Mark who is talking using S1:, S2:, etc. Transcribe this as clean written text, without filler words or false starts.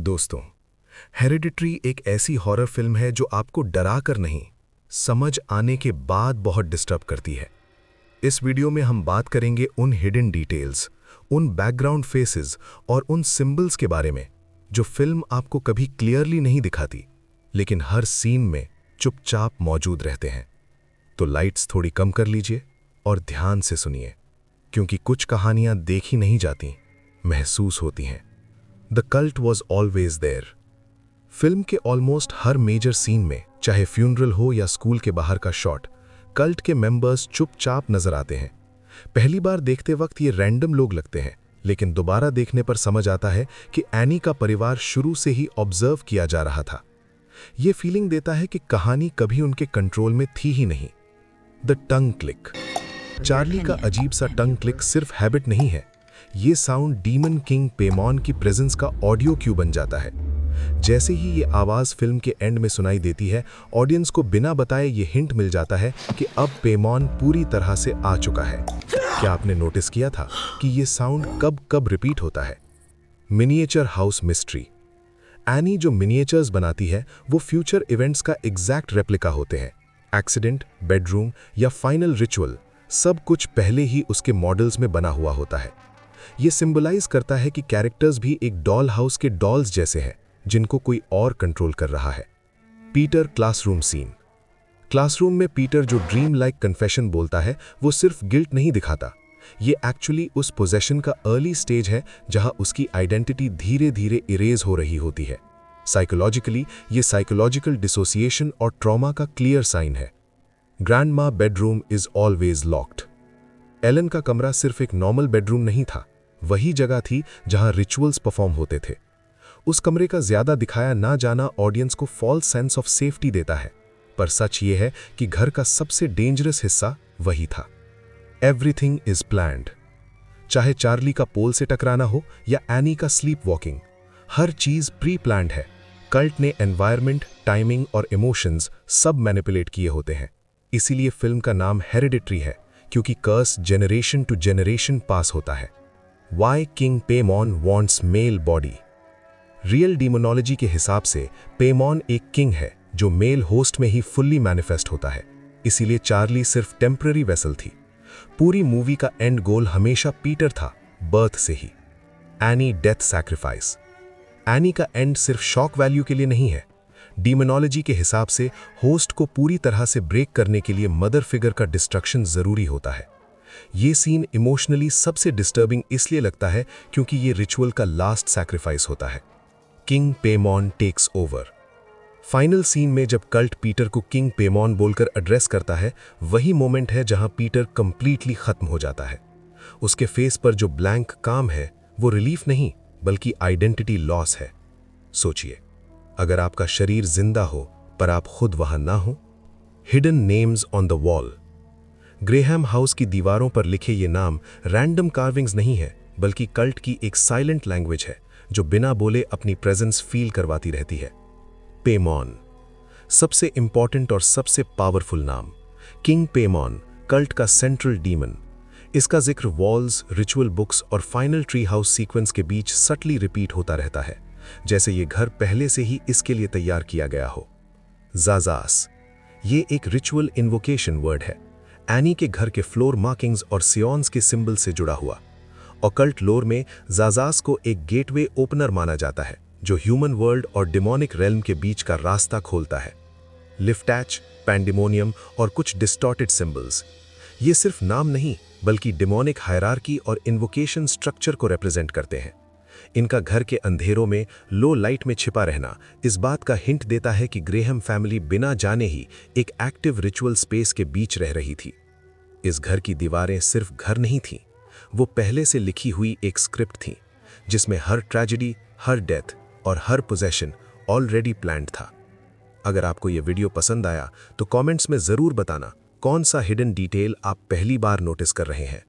S1: दोस्तों, हेरिडिटरी एक ऐसी हॉरर फिल्म है जो आपको डरा कर नहीं, समझ आने के बाद बहुत डिस्टर्ब करती है। इस वीडियो में हम बात करेंगे उन हिडन डिटेल्स, उन बैकग्राउंड फेसेस और उन सिंबल्स के बारे में जो फिल्म आपको कभी क्लियरली नहीं दिखाती, लेकिन हर सीन में चुपचाप मौजूद रहते हैं। तो लाइट्स थोड़ी कम कर लीजिए और ध्यान से सुनिए, क्योंकि कुछ कहानियां देखी नहीं जाती, महसूस होती हैं। The cult was always there. Film के ऑलमोस्ट हर मेजर सीन में, चाहे फ्यूनरल हो या स्कूल के बाहर का शॉट, कल्ट के मेंबर्स चुपचाप नजर आते हैं। पहली बार देखते वक्त ये रैंडम लोग लगते हैं, लेकिन दोबारा देखने पर समझ आता है कि एनी का परिवार शुरू से ही ऑब्जर्व किया जा रहा था। ये फीलिंग देता है कि कहानी कभी उनके कंट्रोल में थी ही नहीं। The tongue click. चार्ली का अजीब सा टंग क्लिक सिर्फ हैबिट नहीं है, ये साउंड डीमन किंग पेमॉन की प्रेजेंस का ऑडियो क्यू बन जाता है। जैसे ही ये आवाज़ फिल्म के एंड में सुनाई देती है, ऑडियंस को बिना बताए ये हिंट मिल जाता है कि अब पेमॉन पूरी तरह से आ चुका है। क्या आपने नोटिस किया था कि ये साउंड कब कब रिपीट होता है? Miniature house mystery. एनी जो मिनिएचर्स बनाती है वो फ्यूचर इवेंट्स का एग्जैक्ट रेप्लिका होते हैं। एक्सीडेंट, बेडरूम या फाइनल रिचुअल, सब कुछ पहले ही उसके मॉडल्स में बना हुआ होता है। ये सिंबलाइज करता है कि कैरेक्टर्स भी एक डॉल हाउस के डॉल्स जैसे हैं, जिनको कोई और कंट्रोल कर रहा है। Peter classroom scene. क्लासरूम में पीटर जो ड्रीम लाइक कन्फेशन बोलता है, वो सिर्फ गिल्ट नहीं दिखाता, ये एक्चुअली उस पोजेशन का अर्ली स्टेज है जहां उसकी आइडेंटिटी धीरे धीरे इरेज हो रही होती है। साइकोलॉजिकली ये साइकोलॉजिकल डिसोसिएशन और ट्रॉमा का क्लियर साइन है। Grandma bedroom is always locked. Alan का कमरा सिर्फ एक नॉर्मल बेडरूम नहीं था, वही जगह थी जहां रिचुअल्स परफॉर्म होते थे। उस कमरे का ज्यादा दिखाया ना जाना ऑडियंस को फॉल्स सेंस ऑफ सेफ्टी देता है, पर सच ये है कि घर का सबसे डेंजरस हिस्सा वही था। Everything is planned. चाहे चार्ली का पोल से टकराना हो या एनी का स्लीप वॉकिंग, हर चीज प्री प्लान्ड है। कल्ट ने एनवायरनमेंट, टाइमिंग और इमोशंस सब मैनिपुलेट किए होते हैं। इसीलिए फिल्म का नाम हेरिडिटरी है, क्योंकि curse generation to generation pass होता है। Why king Paimon wants male body. Real demonology के हिसाब से पेमॉन एक किंग है जो मेल होस्ट में ही फुल्ली मैनिफेस्ट होता है। इसीलिए चार्ली सिर्फ टेम्पररी वेसल थी। पूरी मूवी का एंड गोल हमेशा पीटर था, बर्थ से ही। Annie death sacrifice. एनी का एंड सिर्फ शॉक वैल्यू के लिए नहीं है। डीमोनोलॉजी के हिसाब से होस्ट को पूरी तरह से ब्रेक करने के लिए मदर फिगर का डिस्ट्रक्शन जरूरी होता है। ये सीन इमोशनली सबसे डिस्टर्बिंग इसलिए लगता है क्योंकि ये रिचुअल का लास्ट सैक्रिफाइस होता है। King Paimon takes over. Final scene में जब कल्ट पीटर को किंग पेमॉन बोलकर एड्रेस करता है, वही मोमेंट है जहां पीटर कंप्लीटली खत्म हो जाता है। उसके फेस पर जो ब्लैंक काम है वो रिलीफ नहीं, बल्कि आइडेंटिटी लॉस है। सोचिए, अगर आपका शरीर जिंदा हो पर आप खुद वहां ना हो। Hidden names on the wall. Graham house की दीवारों पर लिखे ये नाम रैंडम कार्विंग्स नहीं है, बल्कि कल्ट की एक साइलेंट लैंग्वेज है जो बिना बोले अपनी प्रेजेंस फील करवाती रहती है। पेमॉन, सबसे इंपॉर्टेंट और सबसे पावरफुल नाम। किंग पेमॉन, कल्ट का सेंट्रल डीमन। इसका जिक्र वॉल्स, रिचुअल बुक्स और फाइनल ट्री हाउस सीक्वेंस के बीच सटली रिपीट होता रहता है, जैसे ये घर पहले से ही इसके लिए तैयार किया गया हो। ज़ाज़ास, ये एक रिचुअल इन्वोकेशन वर्ड है, एनी के घर के फ्लोर मार्किंग्स और सियोन्स के सिंबल से जुड़ा हुआ। ऑकल्ट लोर में ज़ाज़ास को एक गेटवे ओपनर माना जाता है जो ह्यूमन वर्ल्ड और डिमोनिक रेल्म के बीच का रास्ता खोलता है। लिफ्टैच, पैंडेमोनियम और कुछ डिस्टॉर्टेड सिंबल्स, ये सिर्फ नाम नहीं बल्कि डिमोनिक हायरार्की और इन्वोकेशन स्ट्रक्चर को रिप्रेजेंट करते हैं। इनका घर के अंधेरों में लो लाइट में छिपा रहना इस बात का हिंट देता है कि ग्रेहम फैमिली बिना जाने ही एक एक्टिव रिचुअल स्पेस के बीच रह रही थी। इस घर की दीवारें सिर्फ घर नहीं थीं, वो पहले से लिखी हुई एक स्क्रिप्ट थी, जिसमें हर ट्रेजेडी, हर डेथ और हर पोजेशन ऑलरेडी प्लान्ड था। अगर आपको ये वीडियो पसंद आया तो कमेंट्स में ज़रूर बताना कौन सा हिडन डिटेल आप पहली बार नोटिस कर रहे हैं।